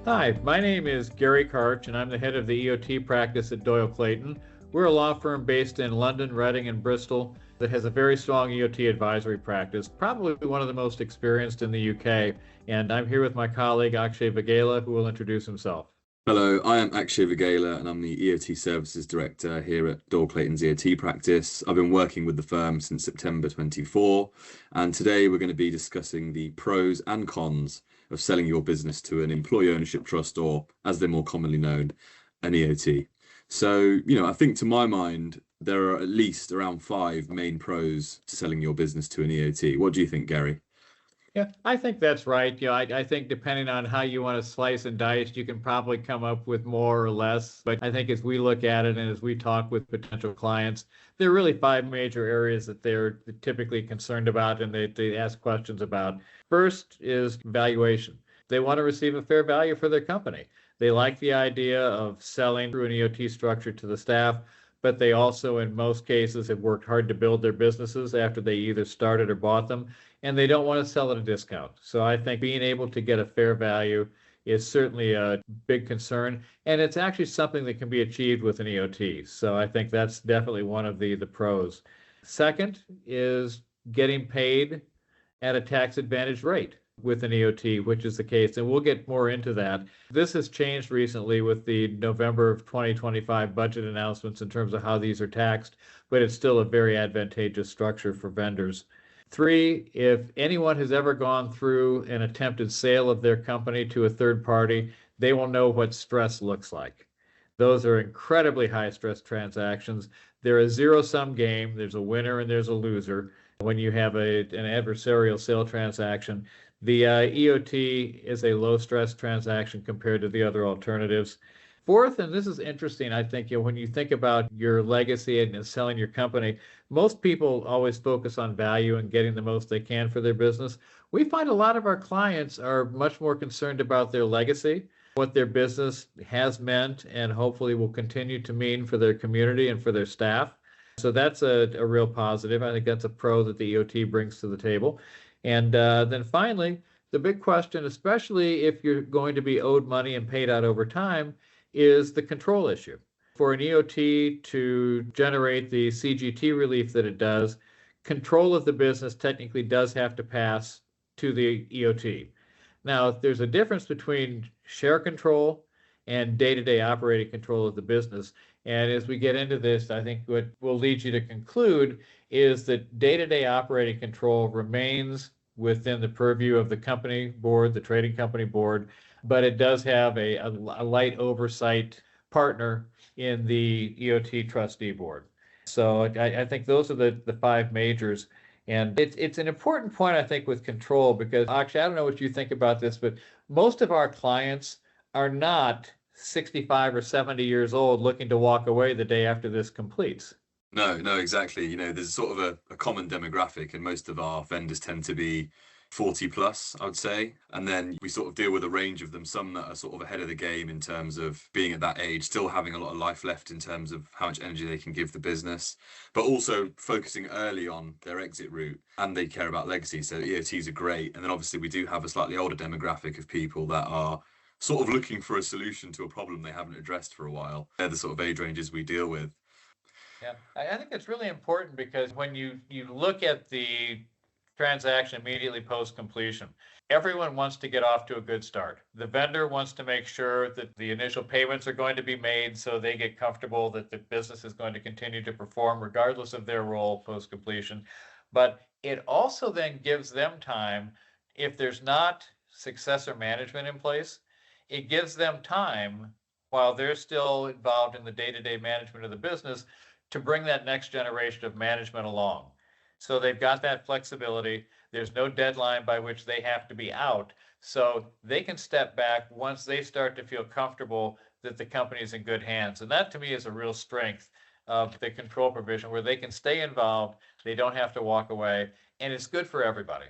Hi, my name is Garry Karch, and I'm the head of the EOT practice at Doyle Clayton. We're a law firm based in London, Reading, and Bristol that has a very strong EOT advisory practice, probably one of the most experienced in the UK. And I'm here with my colleague Akshay Vaghela, who will introduce himself. Hello, I am Akshay Vaghela and I'm the EOT Services Director here at Doyle Clayton's EOT practice. I've been working with the firm since September 24, and today we're going to be discussing the pros and cons of selling your business to an employee ownership trust, or as they're more commonly known, an EOT. I think to my mind, there are at least around five main pros to selling your business to an EOT. What do you think, Gary? Yeah, I think that's right. I think depending on how you want to slice and dice, you can probably come up with more or less. But I think as we look at it and as we talk with potential clients, there are really five major areas that they're typically concerned about and they ask questions about. First is valuation. They want to receive a fair value for their company. They like the idea of selling through an EOT structure to the staff, but they also, in most cases, have worked hard to build their businesses after they either started or bought them, and they don't want to sell at a discount. So I think being able to get a fair value is certainly a big concern, and it's actually something that can be achieved with an EOT. So I think that's definitely one of the pros. Second is getting paid at a tax advantage rate with an EOT, which is the case, and we'll get more into that. This has changed recently with the November of 2025 budget announcements in terms of how these are taxed, but it's still a very advantageous structure for vendors. Three, if anyone has ever gone through an attempted sale of their company to a third party, they will know what stress looks like. Those are incredibly high stress transactions. They're a zero sum game. There's a winner and there's a loser. When you have an adversarial sale transaction, the EOT is a low stress transaction compared to the other alternatives. Fourth, and this is interesting, I think, when you think about your legacy and selling your company, most people always focus on value and getting the most they can for their business. We find a lot of our clients are much more concerned about their legacy, what their business has meant and hopefully will continue to mean for their community and for their staff. So that's a real positive. I think that's a pro that the EOT brings to the table. And then finally, the big question, especially if you're going to be owed money and paid out over time, is the control issue. For an EOT to generate the CGT relief that it does, control of the business technically does have to pass to the EOT. Now, there's a difference between share control and day-to-day operating control of the business. And as we get into this, I think what will lead you to conclude is that day-to-day operating control remains within the purview of the company board, the trading company board, but it does have a light oversight partner in the EOT trustee board. So I think those are the five majors. And it's an important point, I think, with control, because actually, I don't know what you think about this, but most of our clients are not 65 or 70 years old looking to walk away the day after this completes. No, exactly. There's sort of a common demographic, and most of our vendors tend to be 40 plus, I would say. And then we sort of deal with a range of them, some that are sort of ahead of the game in terms of being at that age, still having a lot of life left in terms of how much energy they can give the business, but also focusing early on their exit route, and they care about legacy. So EOTs are great. And then obviously we do have a slightly older demographic of people that are sort of looking for a solution to a problem they haven't addressed for a while. They're the sort of age ranges we deal with. Yeah, I think it's really important because when you look at the transaction immediately post completion, everyone wants to get off to a good start. The vendor wants to make sure that the initial payments are going to be made so they get comfortable that the business is going to continue to perform regardless of their role post completion. But it also then gives them time, if there's not successor management in place, it gives them time while they're still involved in the day-to-day management of the business to bring that next generation of management along. So they've got that flexibility. There's no deadline by which they have to be out. So they can step back once they start to feel comfortable that the company is in good hands. And that to me is a real strength of the control provision, where they can stay involved, they don't have to walk away, and it's good for everybody.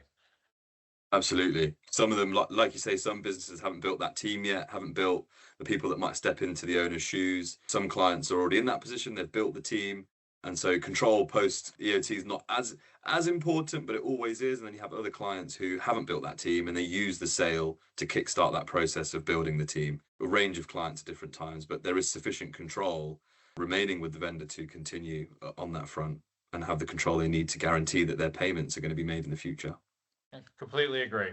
Absolutely. Some of them, like you say, some businesses haven't built that team yet, haven't built the people that might step into the owner's shoes. Some clients are already in that position, they've built the team, And so control post EOT is not as important, but it always is. And then you have other clients who haven't built that team and they use the sale to kickstart that process of building the team. A range of clients at different times, but there is sufficient control remaining with the vendor to continue on that front and have the control they need to guarantee that their payments are going to be made in the future. Completely agree.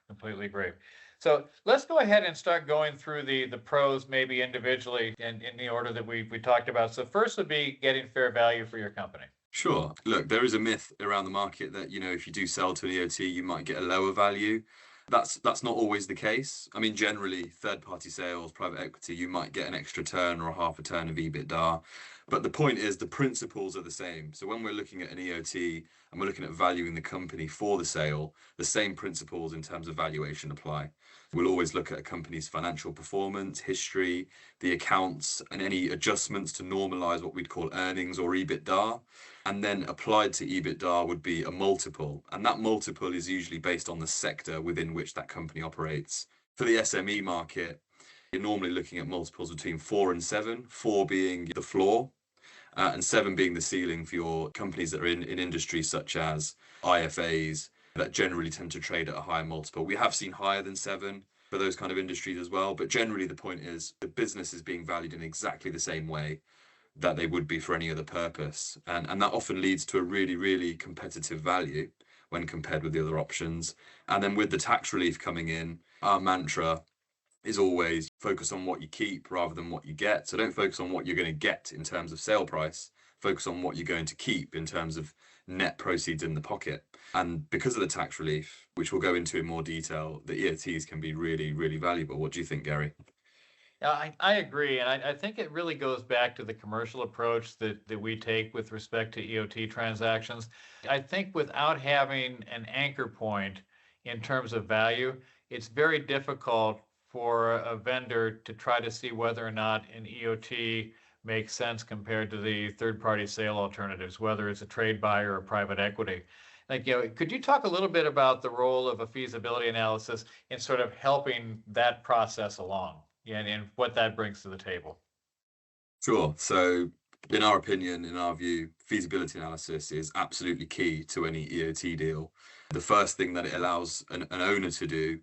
Completely agree. So let's go ahead and start going through the pros, maybe individually and in the order that we talked about. So first would be getting fair value for your company. Sure. Look, there is a myth around the market that, if you do sell to an EOT, you might get a lower value. That's not always the case. I mean, generally, third-party sales, private equity, you might get an extra turn or a half a turn of EBITDA. But the point is the principles are the same. So when we're looking at an EOT and we're looking at valuing the company for the sale, the same principles in terms of valuation apply. We'll always look at a company's financial performance, history, the accounts, and any adjustments to normalize what we'd call earnings or EBITDA. And then applied to EBITDA would be a multiple. And that multiple is usually based on the sector within which that company operates. For the SME market, you're normally looking at multiples between 4 and 7, 4 being the floor, and 7 being the ceiling for your companies that are in industries such as IFAs that generally tend to trade at a higher multiple. We have seen higher than 7 for those kind of industries as well, but generally the point is the business is being valued in exactly the same way that they would be for any other purpose. And that often leads to a really, really competitive value when compared with the other options. And then with the tax relief coming in, our mantra is always focus on what you keep rather than what you get. So don't focus on what you're going to get in terms of sale price, focus on what you're going to keep in terms of net proceeds in the pocket. And because of the tax relief, which we'll go into in more detail, the EOTs can be really, really valuable. What do you think, Garry? Yeah, I agree. And I think it really goes back to the commercial approach that we take with respect to EOT transactions. I think without having an anchor point in terms of value, it's very difficult for a vendor to try to see whether or not an EOT makes sense compared to the third-party sale alternatives, whether it's a trade buyer or private equity. Could you talk a little bit about the role of a feasibility analysis in sort of helping that process along? And what that brings to the table. Sure. So in our opinion, in our view, feasibility analysis is absolutely key to any EOT deal. The first thing that it allows an owner to do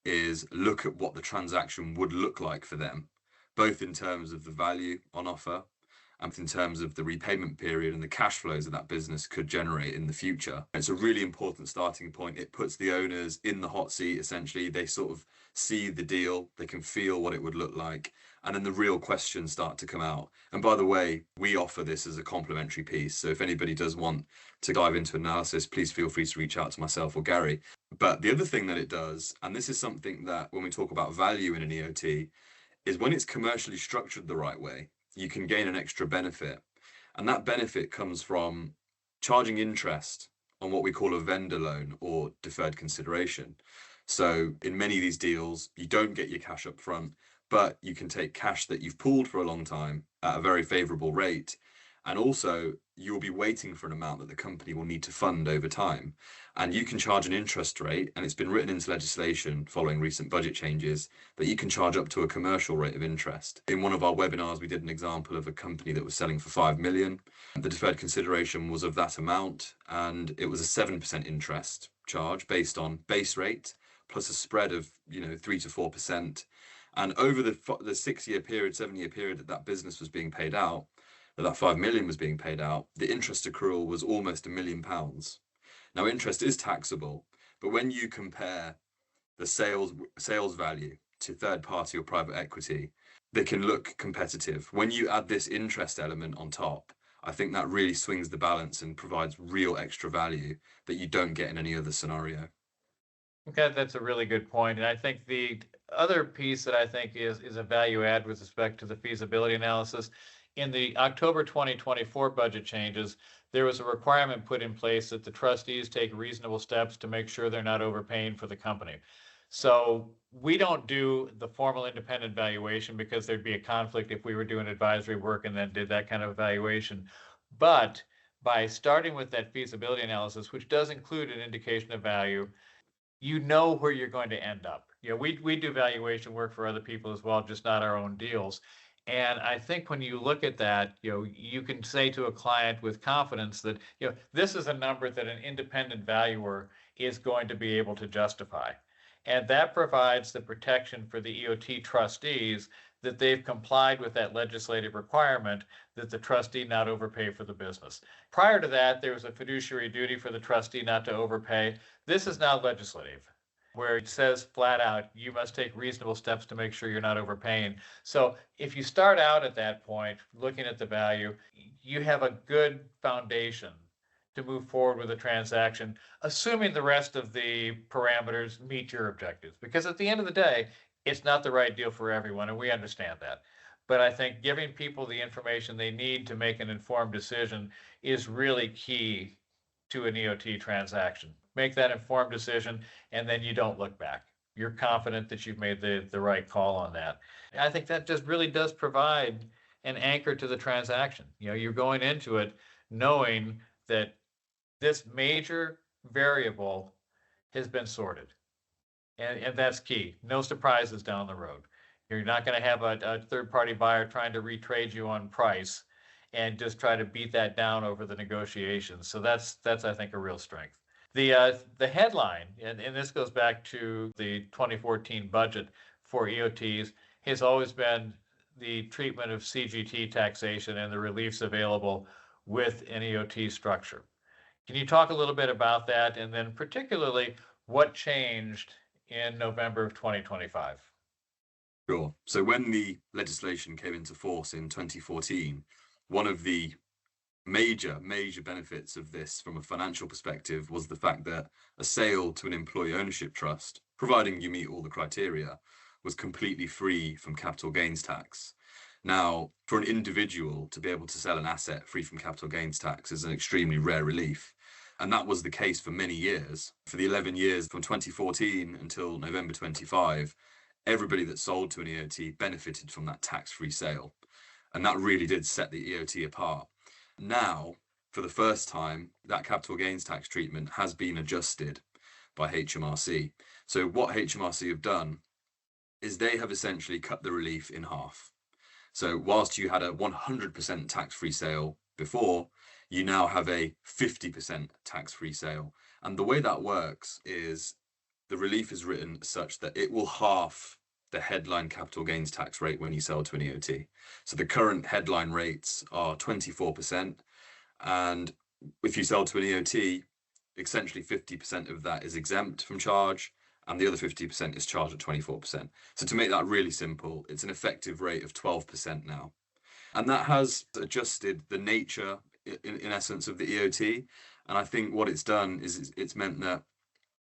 is look at what the transaction would look like for them, both in terms of the value on offer and in terms of the repayment period and the cash flows that that business could generate in the future. It's a really important starting point. It puts the owners in the hot seat, essentially. They sort of see the deal, they can feel what it would look like, and then the real questions start to come out. And by the way, we offer this as a complimentary piece. So if anybody does want to dive into analysis, please feel free to reach out to myself or Garry. But the other thing that it does, and this is something that when we talk about value in an EOT, is when it's commercially structured the right way, you can gain an extra benefit. And that benefit comes from charging interest on what we call a vendor loan or deferred consideration. So in many of these deals, you don't get your cash up front, but you can take cash that you've pooled for a long time at a very favorable rate. And also, you'll be waiting for an amount that the company will need to fund over time. And you can charge an interest rate, and it's been written into legislation following recent budget changes, that you can charge up to a commercial rate of interest. In one of our webinars, we did an example of a company that was selling for 5 million. The deferred consideration was of that amount, and it was a 7% interest charge based on base rate, plus a spread of 3 to 4%. And over the 6-year period, 7-year period that business was being paid out, that 5 million was being paid out, the interest accrual was almost £1 million. Now, interest is taxable, but when you compare the sales value to third party or private equity, they can look competitive. When you add this interest element on top, I think that really swings the balance and provides real extra value that you don't get in any other scenario. Okay, that's a really good point. And I think the other piece that I think is a value add with respect to the feasibility analysis, in the October 2024 budget changes, there was a requirement put in place that the trustees take reasonable steps to make sure they're not overpaying for the company. So we don't do the formal independent valuation because there'd be a conflict if we were doing advisory work and then did that kind of evaluation. But by starting with that feasibility analysis, which does include an indication of value, you know where you're going to end up. We do valuation work for other people as well, just not our own deals. And I think when you look at that, you can say to a client with confidence that, this is a number that an independent valuer is going to be able to justify. And that provides the protection for the EOT trustees that they've complied with that legislative requirement that the trustee not overpay for the business. Prior to that, there was a fiduciary duty for the trustee not to overpay. This is now legislative, where it says flat out, you must take reasonable steps to make sure you're not overpaying. So if you start out at that point, looking at the value, you have a good foundation to move forward with a transaction, assuming the rest of the parameters meet your objectives. Because at the end of the day, it's not the right deal for everyone, and we understand that. But I think giving people the information they need to make an informed decision is really key to an EOT transaction. Make that informed decision, and then you don't look back. You're confident that you've made the right call on that. I think that just really does provide an anchor to the transaction. You're going into it knowing that this major variable has been sorted. And that's key. No surprises down the road. You're not going to have a third-party buyer trying to retrade you on price and just try to beat that down over the negotiations. So that's I think a real strength. The headline, and this goes back to the 2014 budget for EOTs, has always been the treatment of CGT taxation and the reliefs available with an EOT structure. Can you talk a little bit about that, and then particularly what changed in November of 2025? Sure. So when the legislation came into force in 2014, one of the major benefits of this from a financial perspective was the fact that a sale to an employee ownership trust, providing you meet all the criteria, was completely free from capital gains tax. Now, for an individual to be able to sell an asset free from capital gains tax is an extremely rare relief. And that was the case for many years. For the 11 years from 2014 until November 25, everybody that sold to an EOT benefited from that tax-free sale. And that really did set the EOT apart. Now, for the first time, that capital gains tax treatment has been adjusted by HMRC. So what HMRC have done is they have essentially cut the relief in half. So whilst you had a 100% tax-free sale before, you now have a 50% tax-free sale. And the way that works is the relief is written such that it will halve the headline capital gains tax rate when you sell to an EOT. So the current headline rates are 24%. And if you sell to an EOT, essentially 50% of that is exempt from charge, and the other 50% is charged at 24%. So to make that really simple, it's an effective rate of 12% now. And that has adjusted the nature, in essence, of the EOT. And I think what it's done is it's meant that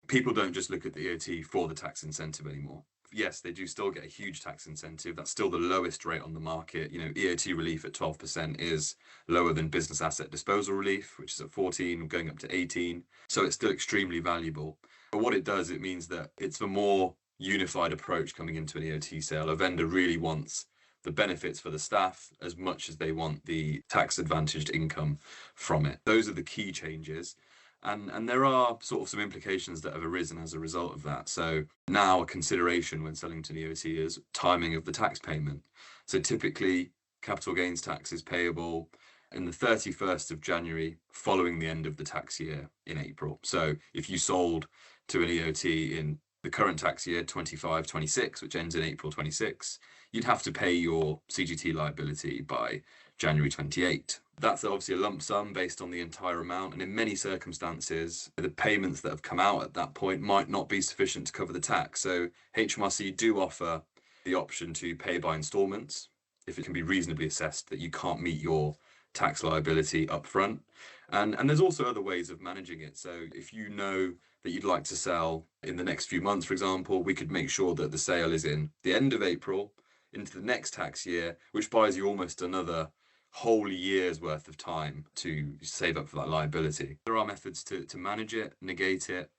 people don't just look at the EOT for the tax incentive anymore. Yes, they do still get a huge tax incentive. That's still the lowest rate on the market. EOT relief at 12% is lower than business asset disposal relief, which is at 14, going up to 18. So it's still extremely valuable. But what it does, it means that it's a more unified approach coming into an EOT sale. A vendor really wants the benefits for the staff as much as they want the tax advantaged income from it. Those are the key changes. And there are sort of some implications that have arisen as a result of that. So now a consideration when selling to an EOT is timing of the tax payment. So typically capital gains tax is payable in the 31st of January following the end of the tax year in April. So if you sold to an EOT in the current tax year, 25-26, which ends in April 26, you'd have to pay your CGT liability by January 28. That's obviously a lump sum based on the entire amount. And in many circumstances, the payments that have come out at that point might not be sufficient to cover the tax. So HMRC do offer the option to pay by installments if it can be reasonably assessed that you can't meet your tax liability up front. And there's also other ways of managing it. So if you know that you'd like to sell in the next few months, for example, we could make sure that the sale is in the end of April into the next tax year, which buys you almost another whole year's worth of time to save up for that liability. There are methods to manage it, negate it,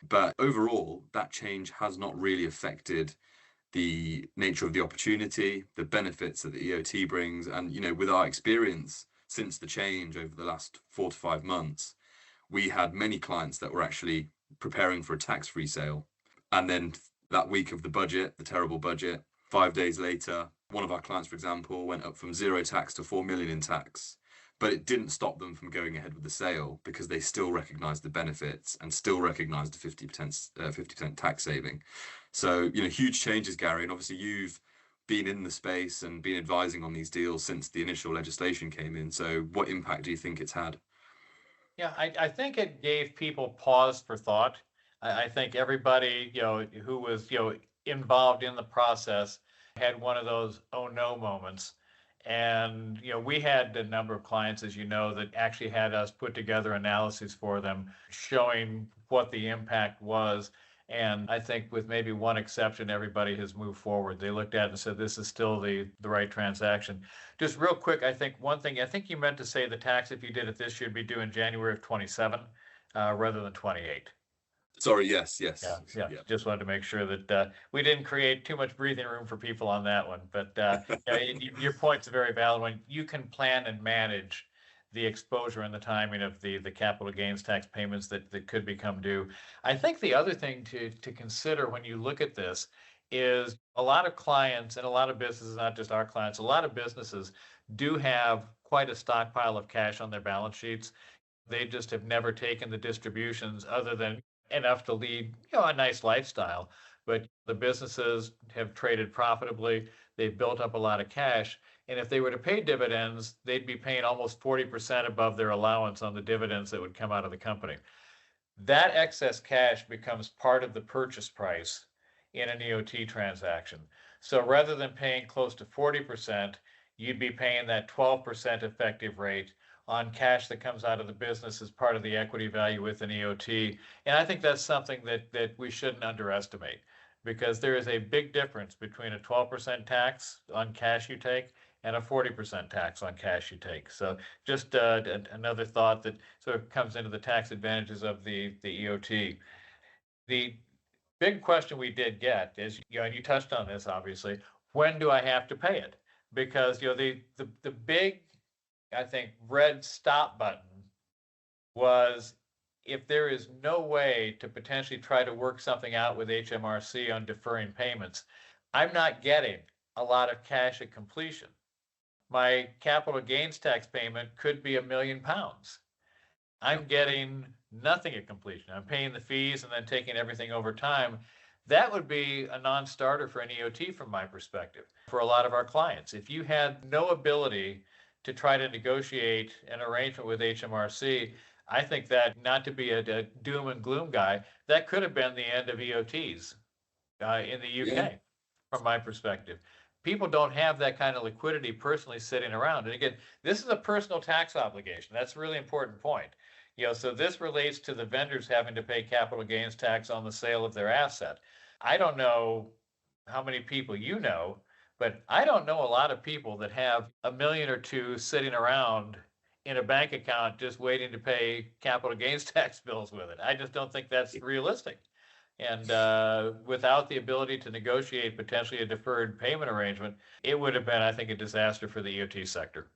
but overall, that change has not really affected the nature of the opportunity, the benefits that the EOT brings. And, with our experience since the change over the last 4 to 5 months, we had many clients that were actually preparing for a tax-free sale. And then that week of the budget, the terrible budget, 5 days later, One of our clients, for example, went up from 0 tax to 4 million in tax, but it didn't stop them from going ahead with the sale because they still recognized the benefits and still recognized the 50% tax saving. So, huge changes, Gary. And obviously you've been in the space and been advising on these deals since the initial legislation came in. So what impact do you think it's had? Yeah, I think it gave people pause for thought. I think everybody, who was, involved in the process had one of those oh no moments. And, we had a number of clients, as you know, that actually had us put together analyses for them showing what the impact was. And I think with maybe one exception, everybody has moved forward. They looked at it and said, this is still the right transaction. Just real quick, I think one thing, I think you meant to say the tax, if you did it this year, would be due in January of 27 rather than 28. Sorry, yes. Yeah. Just wanted to make sure that we didn't create too much breathing room for people on that one. But your point's a very valid one. You can plan and manage the exposure and the timing of the capital gains tax payments that could become due. I think the other thing to consider when you look at this is a lot of clients and a lot of businesses, not just our clients, a lot of businesses do have quite a stockpile of cash on their balance sheets. They just have never taken the distributions other than enough to lead, a nice lifestyle. But the businesses have traded profitably. They've built up a lot of cash. And if they were to pay dividends, they'd be paying almost 40% above their allowance on the dividends that would come out of the company. That excess cash becomes part of the purchase price in an EOT transaction. So rather than paying close to 40%, you'd be paying that 12% effective rate on cash that comes out of the business as part of the equity value with an EOT. And I think that's something that we shouldn't underestimate, because there is a big difference between a 12% tax on cash you take and a 40% tax on cash you take. So just another thought that sort of comes into the tax advantages of the EOT. The big question we did get is, and you touched on this obviously, when do I have to pay it? Because the big, I think, red stop button was, if there is no way to potentially try to work something out with HMRC on deferring payments, I'm not getting a lot of cash at completion. My capital gains tax payment could be £1 million. I'm getting nothing at completion. I'm paying the fees and then taking everything over time. That would be a non-starter for an EOT from my perspective. For a lot of our clients, if you had no ability to try to negotiate an arrangement with HMRC, I think that, not to be a doom and gloom guy, that could have been the end of EOTs in the UK, from my perspective. People don't have that kind of liquidity personally sitting around. And again, this is a personal tax obligation. That's a really important point. So this relates to the vendors having to pay capital gains tax on the sale of their asset. I don't know how many people you know, but I don't know a lot of people that have $1 million or $2 million sitting around in a bank account just waiting to pay capital gains tax bills with it. I just don't think that's realistic. And without the ability to negotiate potentially a deferred payment arrangement, it would have been, I think, a disaster for the EOT sector.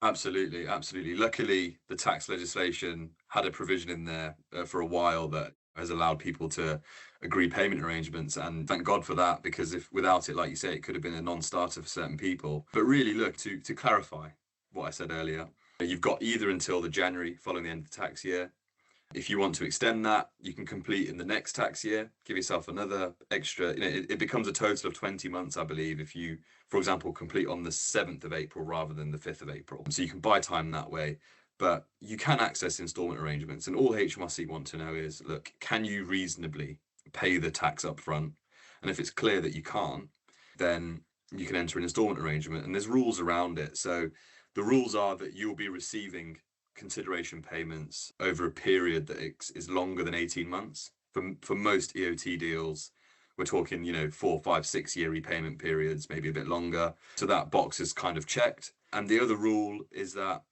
Absolutely. Luckily, the tax legislation had a provision in there for a while that has allowed people to agree payment arrangements, and thank God for that, because if without it, like you say, it could have been a non-starter for certain people. But really, look, to clarify what I said earlier, you've got either until the January following the end of the tax year. If you want to extend that, you can complete in the next tax year, give yourself another extra, it becomes a total of 20 months, I believe, if you, for example, complete on the 7th of April rather than the 5th of April. So you can buy time that way, but you can access installment arrangements. And all HMRC want to know is, look, can you reasonably pay the tax up front? And if it's clear that you can't, then you can enter an installment arrangement. And there's rules around it. So the rules are that you'll be receiving consideration payments over a period that is longer than 18 months. For most EOT deals, we're talking, 4, 5, 6 year repayment periods, maybe a bit longer. So that box is kind of checked. And the other rule is that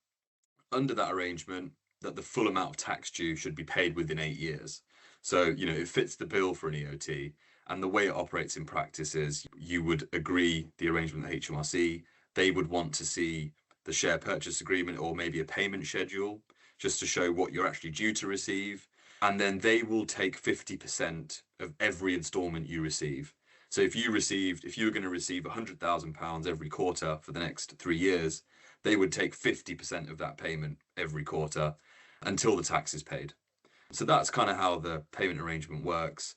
under that arrangement, that the full amount of tax due should be paid within 8 years. So, it fits the bill for an EOT. And the way it operates in practice is you would agree the arrangement with HMRC. They would want to see the share purchase agreement or maybe a payment schedule just to show what you're actually due to receive. And then they will take 50% of every installment you receive. So if you were going to receive £100,000 every quarter for the next 3 years, they would take 50% of that payment every quarter until the tax is paid. So that's kind of how the payment arrangement works.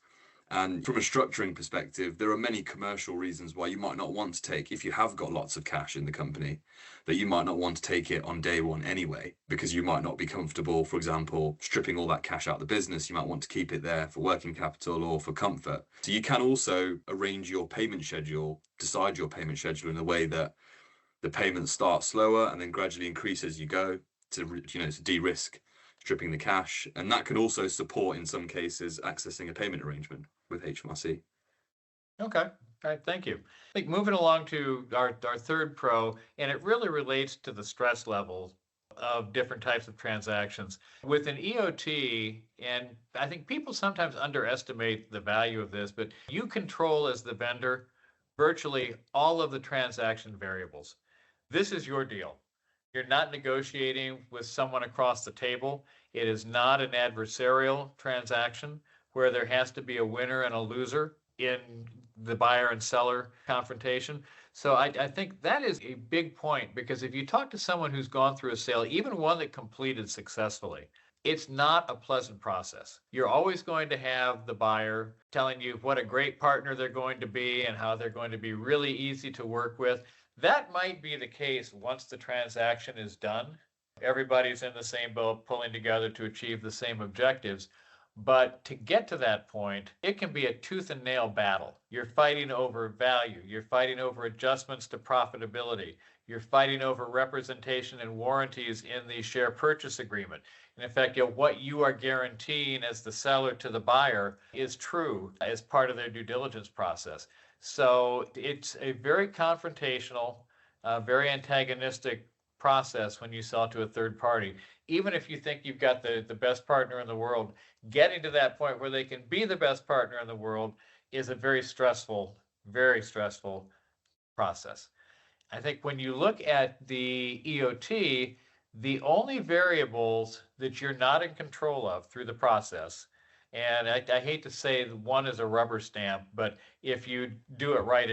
And from a structuring perspective, there are many commercial reasons why you might not want to take, if you have got lots of cash in the company, that you might not want to take it on day one anyway, because you might not be comfortable, for example, stripping all that cash out of the business. You might want to keep it there for working capital or for comfort. So you can also arrange your payment schedule, decide your payment schedule in a way that the payments start slower and then gradually increase as you go to de-risk stripping the cash. And that can also support, in some cases, accessing a payment arrangement with HMRC. Okay. All right. Thank you. I think moving along to our third pro, and it really relates to the stress levels of different types of transactions. With an EOT, and I think people sometimes underestimate the value of this, but you control as the vendor virtually all of the transaction variables. This is your deal. You're not negotiating with someone across the table. It is not an adversarial transaction where there has to be a winner and a loser in the buyer and seller confrontation. So I think that is a big point, because if you talk to someone who's gone through a sale, even one that completed successfully, it's not a pleasant process. You're always going to have the buyer telling you what a great partner they're going to be and how they're going to be really easy to work with. That might be the case once the transaction is done. Everybody's in the same boat, pulling together to achieve the same objectives. But to get to that point, it can be a tooth and nail battle. You're fighting over value. You're fighting over adjustments to profitability. You're fighting over representation and warranties in the share purchase agreement. And in fact, what you are guaranteeing as the seller to the buyer is true as part of their due diligence process. So it's a very confrontational, very antagonistic process when you sell to a third party. Even if you think you've got the best partner in the world, getting to that point where they can be the best partner in the world is a very stressful process. I think when you look at the EOT, the only variables that you're not in control of through the process, and I hate to say one is a rubber stamp, but if you do it right,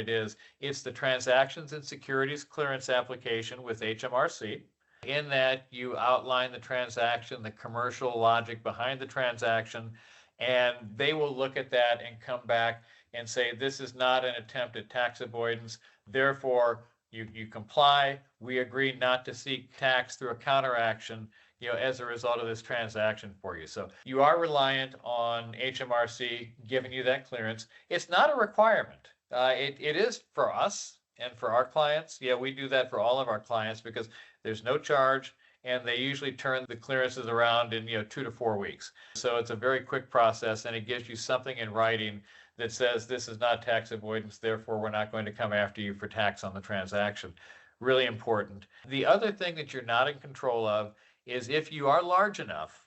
it's the transactions and securities clearance application with HMRC. In that, you outline the transaction, the commercial logic behind the transaction, and they will look at that and come back and say, this is not an attempt at tax avoidance. Therefore, you comply. We agree not to seek tax through a counteraction, as a result of this transaction for you. So you are reliant on HMRC giving you that clearance. It's not a requirement. It is for us and for our clients. Yeah, we do that for all of our clients because there's no charge, and they usually turn the clearances around in 2 to 4 weeks. So it's a very quick process, and it gives you something in writing that says this is not tax avoidance, therefore we're not going to come after you for tax on the transaction. Really important. The other thing that you're not in control of is if you are large enough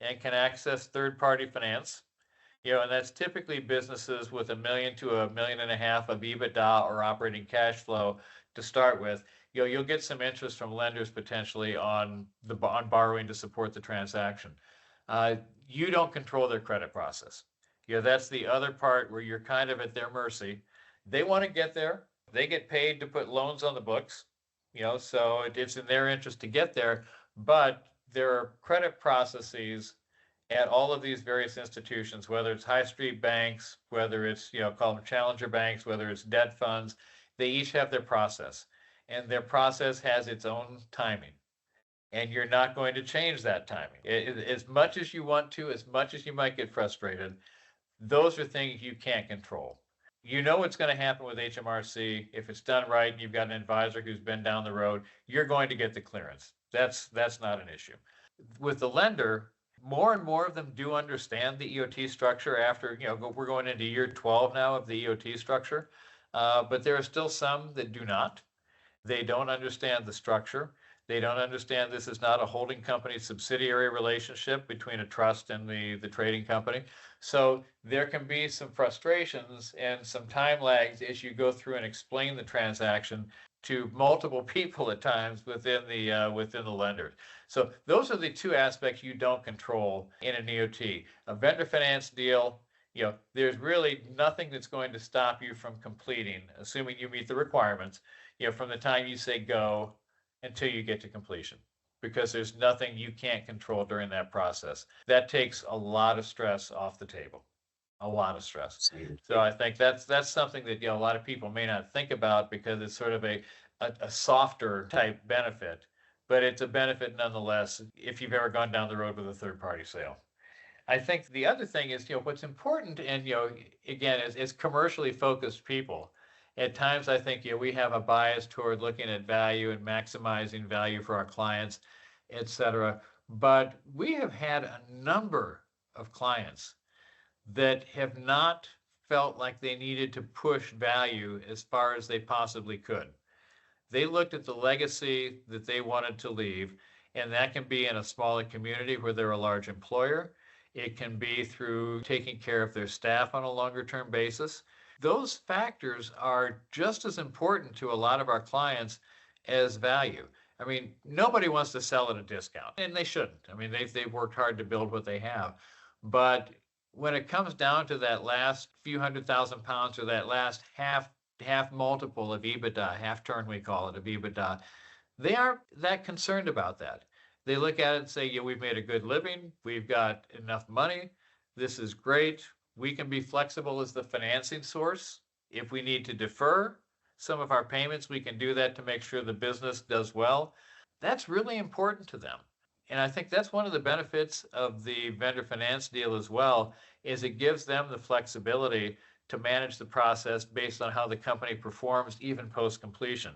and can access third-party finance, and that's typically businesses with $1 million to $1.5 million of EBITDA or operating cash flow to start with. You'll get some interest from lenders potentially on borrowing to support the transaction. You don't control their credit process. That's the other part where you're kind of at their mercy. They want to get there. They get paid to put loans on the books, so it's in their interest to get there. But there are credit processes at all of these various institutions, whether it's high street banks, whether it's, call them challenger banks, whether it's debt funds, they each have their process, and their process has its own timing. And you're not going to change that timing. As much as you want to, as much as you might get frustrated, those are things you can't control. You know what's going to happen with HMRC. If it's done right and you've got an advisor who's been down the road, you're going to get the clearance. That's not an issue. With the lender, more and more of them do understand the EOT structure after, we're going into year 12 now of the EOT structure, but there are still some that do not. They don't understand the structure. They don't understand this is not a holding company subsidiary relationship between a trust and the trading company. So there can be some frustrations and some time lags as you go through and explain the transaction to multiple people at times within the lender. So those are the two aspects you don't control in an EOT. A vendor finance deal, there's really nothing that's going to stop you from completing, assuming you meet the requirements, from the time you say go until you get to completion, because there's nothing you can't control during that process. That takes a lot of stress off the table, a lot of stress. Absolutely. So I think that's something that a lot of people may not think about because it's sort of a softer type benefit, but it's a benefit nonetheless if you've ever gone down the road with a third party sale. I think the other thing is, what's important, and again, as commercially focused people, at times I think we have a bias toward looking at value and maximizing value for our clients, et cetera. But we have had a number of clients that have not felt like they needed to push value as far as they possibly could. They looked at the legacy that they wanted to leave, and that can be in a smaller community where they're a large employer. It can be through taking care of their staff on a longer term basis. Those factors are just as important to a lot of our clients as value. I mean, nobody wants to sell at a discount, and they shouldn't. I mean, they've worked hard to build what they have. But when it comes down to that last few £100,000 or that last half multiple of EBITDA, half turn we call it of EBITDA, they aren't that concerned about that. They look at it and say, we've made a good living, we've got enough money, this is great. We can be flexible as the financing source. If we need to defer some of our payments, we can do that to make sure the business does well. That's really important to them. And I think that's one of the benefits of the vendor finance deal as well, is it gives them the flexibility to manage the process based on how the company performs, even post-completion.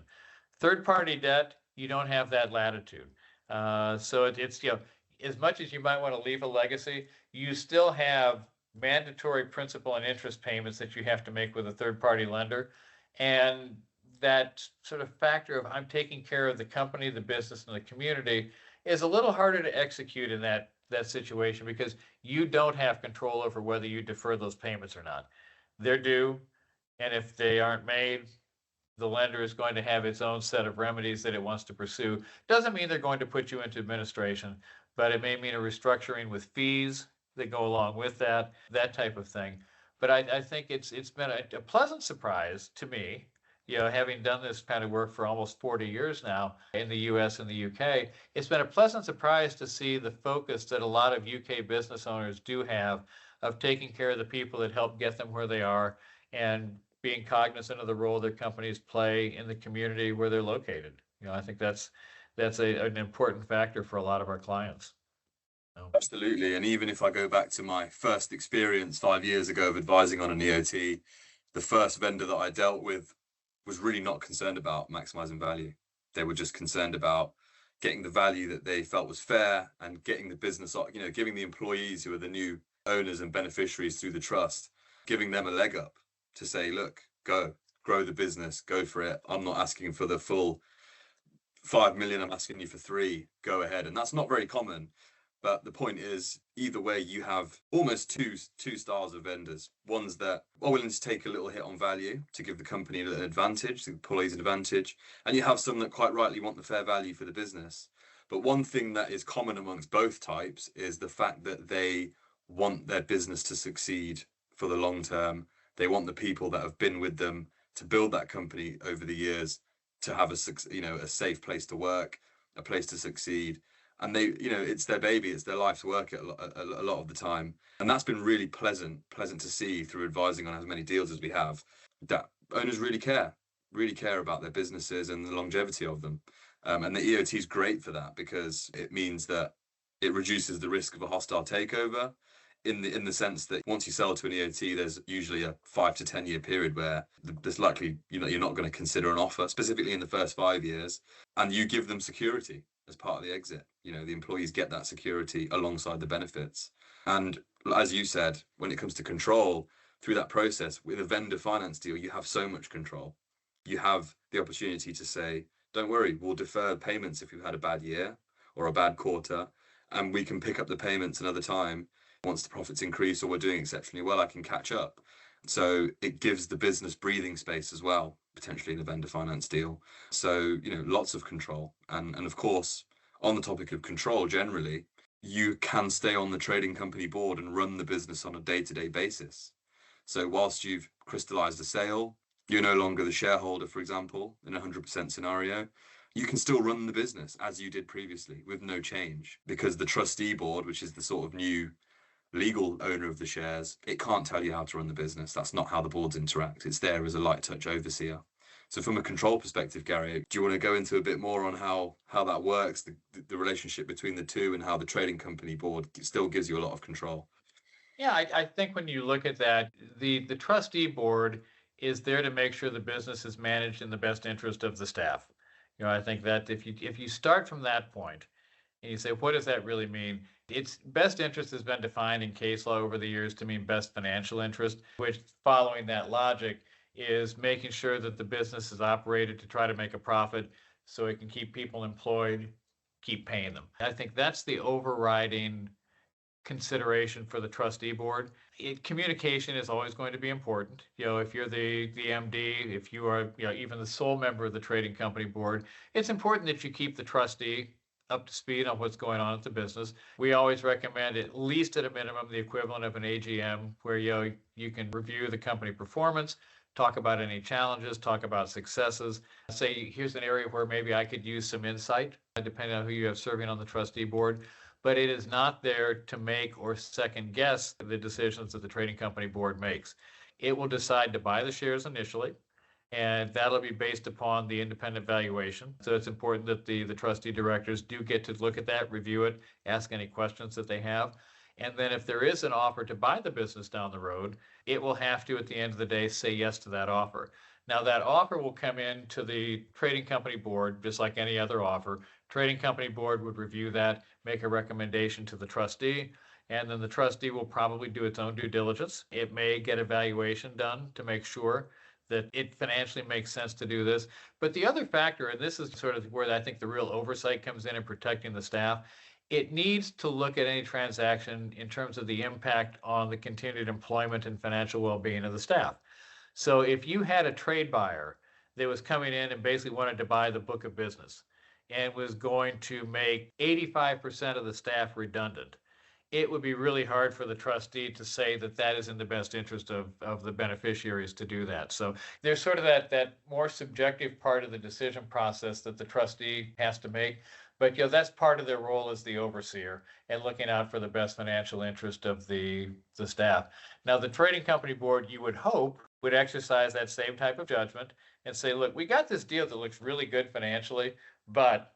Third-party debt, you don't have that latitude. So it's, as much as you might want to leave a legacy, you still have mandatory principal and interest payments that you have to make with a third-party lender. And that sort of factor of I'm taking care of the company, the business, and the community is a little harder to execute in that situation because you don't have control over whether you defer those payments or not. They're due, and if they aren't made, the lender is going to have its own set of remedies that it wants to pursue. Doesn't mean they're going to put you into administration, but it may mean a restructuring with fees that go along with that type of thing. But I think it's been a pleasant surprise to me, having done this kind of work for almost 40 years now in the US and the UK. It's been a pleasant surprise to see the focus that a lot of UK business owners do have of taking care of the people that help get them where they are and being cognizant of the role their companies play in the community where they're located. I think that's an important factor for a lot of our clients. Absolutely. And even if I go back to my first experience 5 years ago of advising on an EOT, the first vendor that I dealt with was really not concerned about maximizing value. They were just concerned about getting the value that they felt was fair and getting the business, giving the employees who are the new owners and beneficiaries through the trust, giving them a leg up to say, look, go, grow the business, go for it. I'm not asking for the full 5 million, I'm asking you for 3, go ahead. And that's not very common. But the point is, either way, you have almost two styles of vendors. Ones that are willing to take a little hit on value to give the company an advantage, the employees an advantage. And you have some that quite rightly want the fair value for the business. But one thing that is common amongst both types is the fact that they want their business to succeed for the long term. They want the people that have been with them to build that company over the years to have a safe place to work, a place to succeed. And they, it's their baby, it's their life's work a lot of the time. And that's been really pleasant to see through advising on as many deals as we have, that owners really care about their businesses and the longevity of them. And the EOT is great for that because it means that it reduces the risk of a hostile takeover in the sense that once you sell to an EOT, there's usually a 5 to 10 year period where there's likely, you're not going to consider an offer, specifically in the first 5 years, and you give them security as part of the exit. The employees get that security alongside the benefits. And as you said, when it comes to control through that process with a vendor finance deal, you have so much control. You have the opportunity to say, don't worry, we'll defer payments if you've had a bad year or a bad quarter, and we can pick up the payments another time. Once the profits increase or we're doing exceptionally well, I can catch up. So it gives the business breathing space as well, potentially in a vendor finance deal. So, lots of control. And of course, on the topic of control generally, you can stay on the trading company board and run the business on a day-to-day basis. So whilst you've crystallized a sale, you're no longer the shareholder, for example, in a 100% scenario, you can still run the business as you did previously with no change, because the trustee board, which is the sort of new legal owner of the shares, it can't tell you how to run the business. That's not how the boards interact. It's there as a light touch overseer. So from a control perspective, Gary, do you want to go into a bit more on how that works, the relationship between the two, and how the trading company board still gives you a lot of control? Yeah, I think when you look at that, the trustee board is there to make sure the business is managed in the best interest of the staff. I think that if you start from that point and you say, what does that really mean? Its best interest has been defined in case law over the years to mean best financial interest, which, following that logic, is making sure that the business is operated to try to make a profit so it can keep people employed, keep paying them. I think that's the overriding consideration for the trustee board. Communication is always going to be important. If you're the MD, if you are, even the sole member of the trading company board, it's important that you keep the trustee up to speed on what's going on at the business. We always recommend, at least at a minimum, the equivalent of an AGM, where you can review the company performance, talk about any challenges, talk about successes, say, here's an area where maybe I could use some insight, depending on who you have serving on the trustee board. But it is not there to make or second guess the decisions that the trading company board makes. It will decide to buy the shares initially, and that'll be based upon the independent valuation. So it's important that the trustee directors do get to look at that, review it, ask any questions that they have. And then if there is an offer to buy the business down the road, it will have to, at the end of the day, say yes to that offer. Now, that offer will come in to the trading company board, just like any other offer. Trading company board would review that, make a recommendation to the trustee, and then the trustee will probably do its own due diligence. It may get a valuation done to make sure that it financially makes sense to do this. But the other factor, and this is sort of where I think the real oversight comes in protecting the staff, it needs to look at any transaction in terms of the impact on the continued employment and financial well-being of the staff. So if you had a trade buyer that was coming in and basically wanted to buy the book of business and was going to make 85% of the staff redundant, it would be really hard for the trustee to say that that is in the best interest of the beneficiaries to do that. So there's sort of that more subjective part of the decision process that the trustee has to make. But that's part of their role as the overseer and looking out for the best financial interest of the staff. Now, the trading company board, you would hope, would exercise that same type of judgment and say, look, we got this deal that looks really good financially, but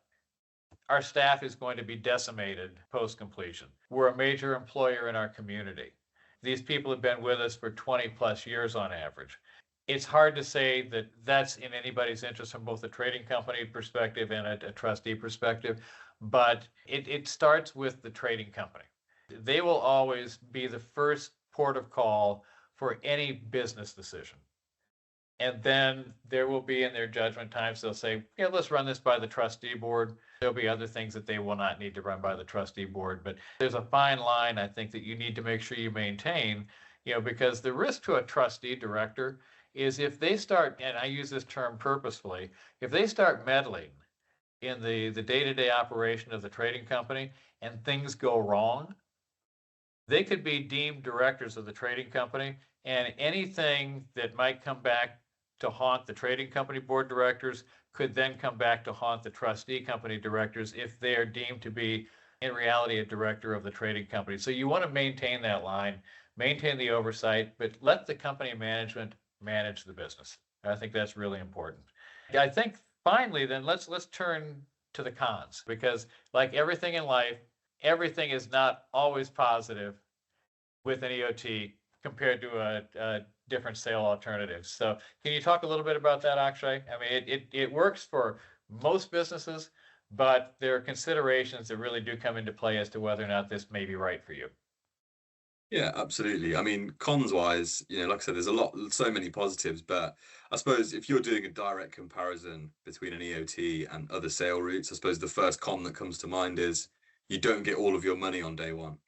our staff is going to be decimated post-completion. We're a major employer in our community. These people have been with us for 20 plus years on average. It's hard to say that that's in anybody's interest from both a trading company perspective and a trustee perspective, but it starts with the trading company. They will always be the first port of call for any business decision. And then there will be, in their judgment times, they'll say, let's run this by the trustee board. There'll be other things that they will not need to run by the trustee board. But there's a fine line, I think, that you need to make sure you maintain, because the risk to a trustee director is if they start, and I use this term purposefully, if they start meddling in the day-to-day operation of the trading company and things go wrong, they could be deemed directors of the trading company, and anything that might come back to haunt the trading company board directors could then come back to haunt the trustee company directors if they are deemed to be, in reality, a director of the trading company. So you want to maintain that line, maintain the oversight, but let the company management manage the business. I think that's really important. I think finally, then let's turn to the cons, because like everything in life, everything is not always positive with an EOT compared to a different sale alternative. So can you talk a little bit about that, Akshay? I mean, it works for most businesses, but there are considerations that really do come into play as to whether or not this may be right for you. Yeah, absolutely. I mean, cons wise, like I said, there's so many positives, but I suppose if you're doing a direct comparison between an EOT and other sale routes, I suppose the first con that comes to mind is you don't get all of your money on day one.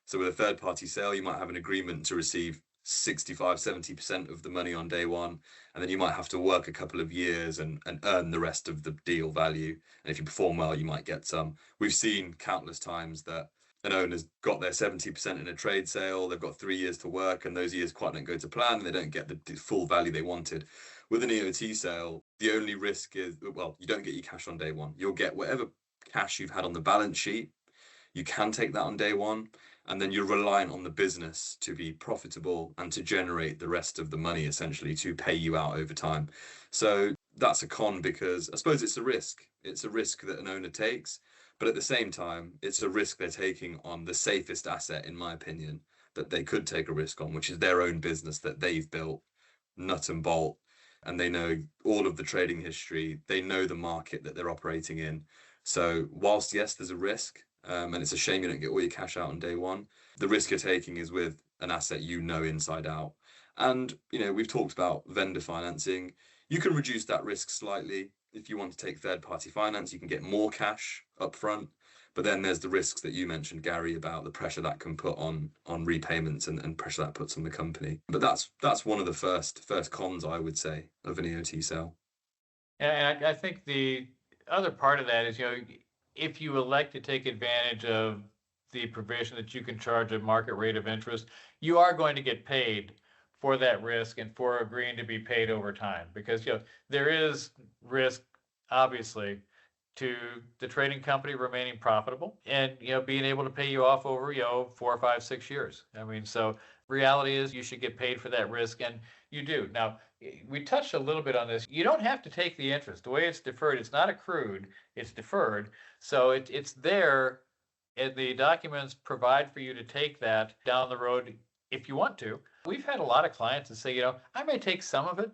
So with a third party sale, you might have an agreement to receive 65, 70% of the money on day one, and then you might have to work a couple of years and earn the rest of the deal value. And if you perform well, you might get some. We've seen countless times that an owner's got their 70% in a trade sale, they've got 3 years to work, and those years quite don't go to plan, and they don't get the full value they wanted. With an EOT sale, the only risk is, well, you don't get your cash on day one. You'll get whatever cash you've had on the balance sheet. You can take that on day one, and then you're reliant on the business to be profitable and to generate the rest of the money, essentially, to pay you out over time. So that's a con, because I suppose it's a risk. It's a risk that an owner takes. But at the same time, it's a risk they're taking on the safest asset, in my opinion, that they could take a risk on, which is their own business that they've built, nut and bolt. And they know all of the trading history. They know the market that they're operating in. So whilst, yes, there's a risk, and it's a shame you don't get all your cash out on day one, the risk you're taking is with an asset you know inside out. And, we've talked about vendor financing. You can reduce that risk slightly. If you want to take third-party finance, you can get more cash up front. But then there's the risks that you mentioned, Gary, about the pressure that can put on repayments and pressure that puts on the company. But that's one of the first cons, I would say, of an EOT sale. And I think the other part of that is, if you elect to take advantage of the provision that you can charge a market rate of interest, you are going to get paid for that risk and for agreeing to be paid over time, because there is risk, obviously, to the trading company remaining profitable and being able to pay you off over 4, 5, 6 years. I mean, so reality is you should get paid for that risk, and you do. Now, we touched a little bit on this. You don't have to take the interest. The way it's deferred, it's not accrued, it's deferred. So it's there, and the documents provide for you to take that down the road if you want to. We've had a lot of clients that say, I may take some of it,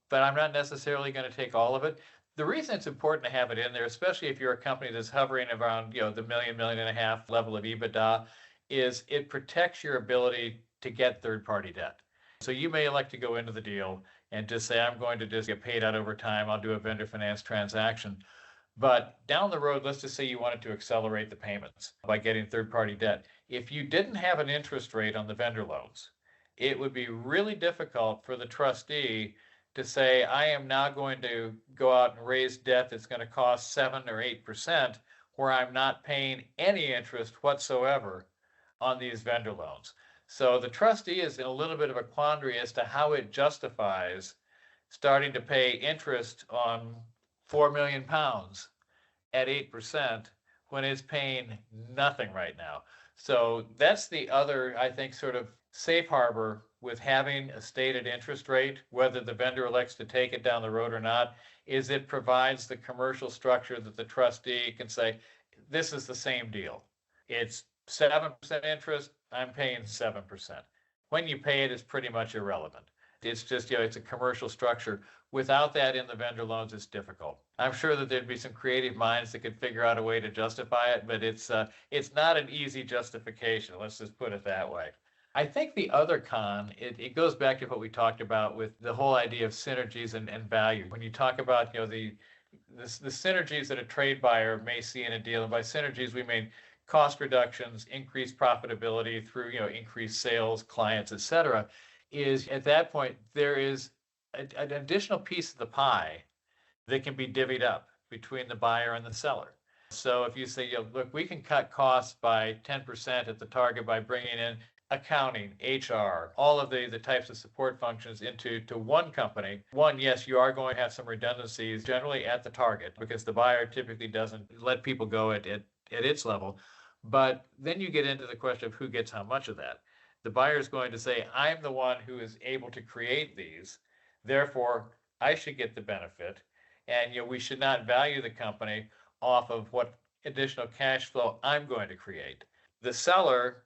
but I'm not necessarily going to take all of it. The reason it's important to have it in there, especially if you're a company that's hovering around, the $1 million, $1.5 million level of EBITDA, is it protects your ability to get third-party debt. So you may elect to go into the deal and just say, I'm going to just get paid out over time. I'll do a vendor finance transaction. But down the road, let's just say you wanted to accelerate the payments by getting third-party debt. If you didn't have an interest rate on the vendor loans, it would be really difficult for the trustee to say, I am now going to go out and raise debt that's going to cost 7 or 8%, where I'm not paying any interest whatsoever on these vendor loans. So the trustee is in a little bit of a quandary as to how it justifies starting to pay interest on £4 million at 8% when it's paying nothing right now. So that's the other, I think, sort of safe harbor with having a stated interest rate, whether the vendor elects to take it down the road or not, is it provides the commercial structure that the trustee can say, this is the same deal. It's 7% interest, I'm paying 7%. When you pay it is pretty much irrelevant. It's just, it's a commercial structure. Without that in the vendor loans, it's difficult. I'm sure that there'd be some creative minds that could figure out a way to justify it, but it's not an easy justification. Let's just put it that way. I think the other con, it goes back to what we talked about with the whole idea of synergies and value. When you talk about, the synergies that a trade buyer may see in a deal, and by synergies, we mean cost reductions, increased profitability through, increased sales, clients, et cetera, is at that point, there is an additional piece of the pie that can be divvied up between the buyer and the seller. So if you say, look, we can cut costs by 10% at the target by bringing in accounting, HR, all of the types of support functions into one company. One, yes, you are going to have some redundancies generally at the target, because the buyer typically doesn't let people go at its level. But then you get into the question of who gets how much of that. The buyer is going to say, I'm the one who is able to create these, therefore I should get the benefit. And we should not value the company off of what additional cash flow I'm going to create. The seller,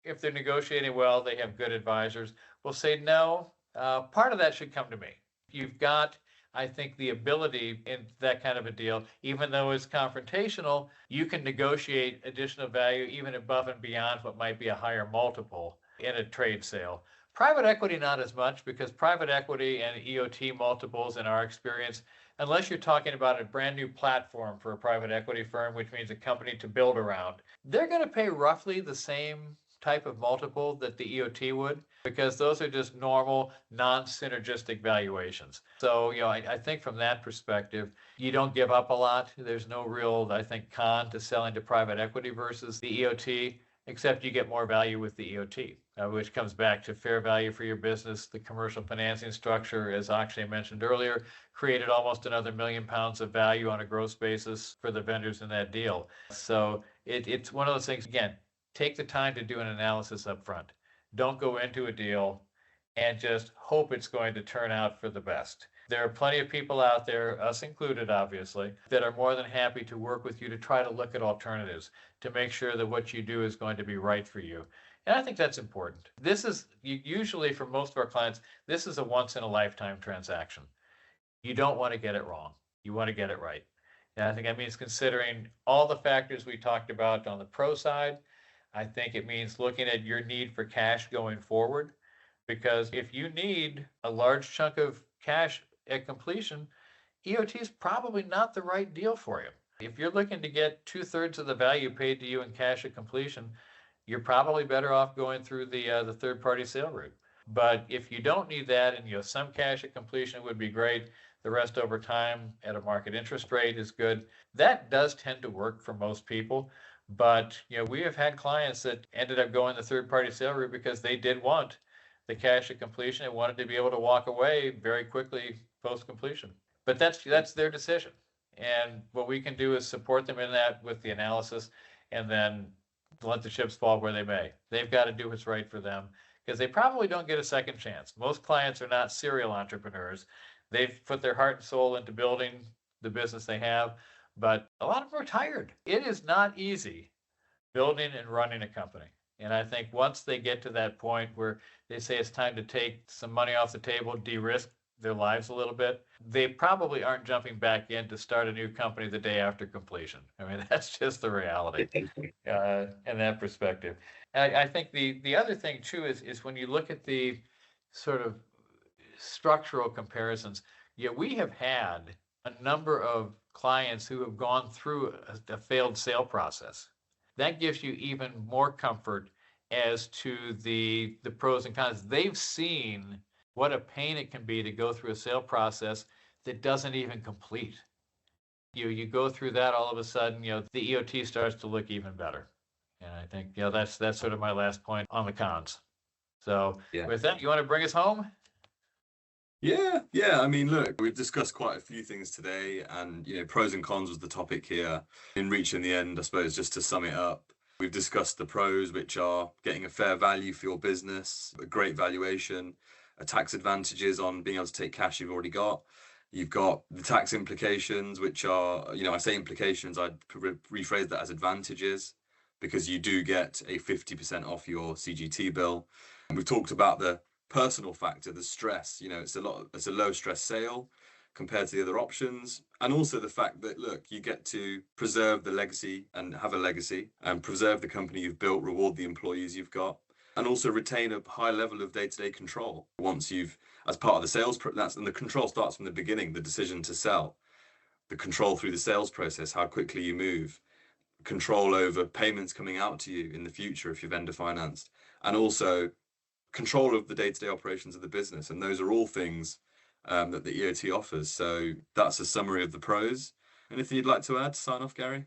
if they're negotiating well, they have good advisors, will say, no, part of that should come to me. You've got, I think, the ability in that kind of a deal, even though it's confrontational, you can negotiate additional value even above and beyond what might be a higher multiple in a trade sale. Private equity, not as much, because private equity and EOT multiples, in our experience, unless you're talking about a brand new platform for a private equity firm, which means a company to build around, they're going to pay roughly the same type of multiple that the EOT would, because those are just normal, non-synergistic valuations. So, I think from that perspective, you don't give up a lot. There's no real, I think, con to selling to private equity versus the EOT. except you get more value with the EOT, which comes back to fair value for your business. The commercial financing structure, as Akshay mentioned earlier, created almost another £1 million of value on a gross basis for the vendors in that deal. So it's one of those things, again, take the time to do an analysis up front. Don't go into a deal and just hope it's going to turn out for the best. There are plenty of people out there, us included, obviously, that are more than happy to work with you to try to look at alternatives to make sure that what you do is going to be right for you. And I think that's important. This is usually for most of our clients, this is a once in a lifetime transaction. You don't want to get it wrong. You want to get it right. And I think that means considering all the factors we talked about on the pro side. I think it means looking at your need for cash going forward, because if you need a large chunk of cash at completion, EOT is probably not the right deal for you. If you're looking to get 2/3 of the value paid to you in cash at completion, you're probably better off going through the third-party sale route. But if you don't need that, and some cash at completion would be great, the rest over time at a market interest rate is good. That does tend to work for most people. But we have had clients that ended up going the third-party sale route because they did want the cash at completion and wanted to be able to walk away very quickly post-completion. But that's their decision. And what we can do is support them in that with the analysis, and then let the chips fall where they may. They've got to do what's right for them, because they probably don't get a second chance. Most clients are not serial entrepreneurs. They've put their heart and soul into building the business they have, but a lot of them are tired. It is not easy building and running a company. And I think once they get to that point where they say it's time to take some money off the table, de-risk their lives a little bit, they probably aren't jumping back in to start a new company the day after completion. I mean, that's just the reality in that perspective. And I think the other thing too is when you look at the sort of structural comparisons, we have had a number of clients who have gone through a failed sale process. That gives you even more comfort as to the pros and cons. They've seen what a pain it can be to go through a sale process that doesn't even complete. You go through that, all of a sudden, the EOT starts to look even better. And I think, that's sort of my last point on the cons. So with that, you want to bring us home? Yeah. I mean, look, we've discussed quite a few things today, and pros and cons was the topic here. In reaching the end, I suppose, just to sum it up, we've discussed the pros, which are getting a fair value for your business, a great valuation, tax advantages on being able to take cash you've already got. You've got the tax implications, which are, I say implications, I'd rephrase that as advantages, because you do get a 50% off your CGT bill. And we've talked about the personal factor, the stress. It's a low stress sale compared to the other options, and also the fact that, look, you get to preserve the legacy and have a legacy, and preserve the company you've built, reward the employees you've got, and also retain a high level of day-to-day control once you've, as part of the sales. And the control starts from the beginning, the decision to sell, the control through the sales process, how quickly you move, control over payments coming out to you in the future if you're vendor financed, and also control of the day-to-day operations of the business. And those are all things that the EOT offers. So that's a summary of the pros. Anything you'd like to add to sign off, Garry?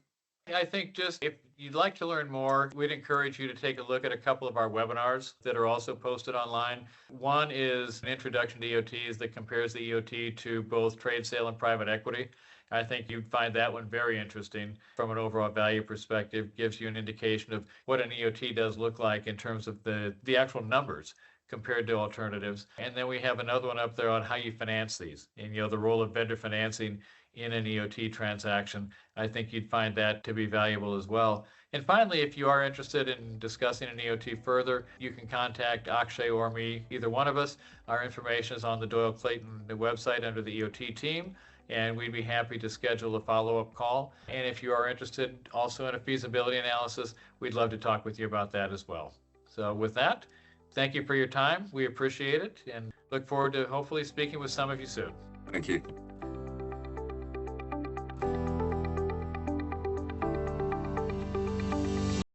I think just if you'd like to learn more, we'd encourage you to take a look at a couple of our webinars that are also posted online. One is an introduction to EOTs that compares the EOT to both trade sale and private equity. I think you'd find that one very interesting from an overall value perspective, gives you an indication of what an EOT does look like in terms of the actual numbers compared to alternatives. And then we have another one up there on how you finance these, and the role of vendor financing in an EOT transaction. I think you'd find that to be valuable as well. And finally, if you are interested in discussing an EOT further, you can contact Akshay or me, either one of us. Our information is on the Doyle Clayton website under the EOT team, and we'd be happy to schedule a follow-up call. And if you are interested also in a feasibility analysis, we'd love to talk with you about that as well. So with that, thank you for your time. We appreciate it and look forward to hopefully speaking with some of you soon. Thank you.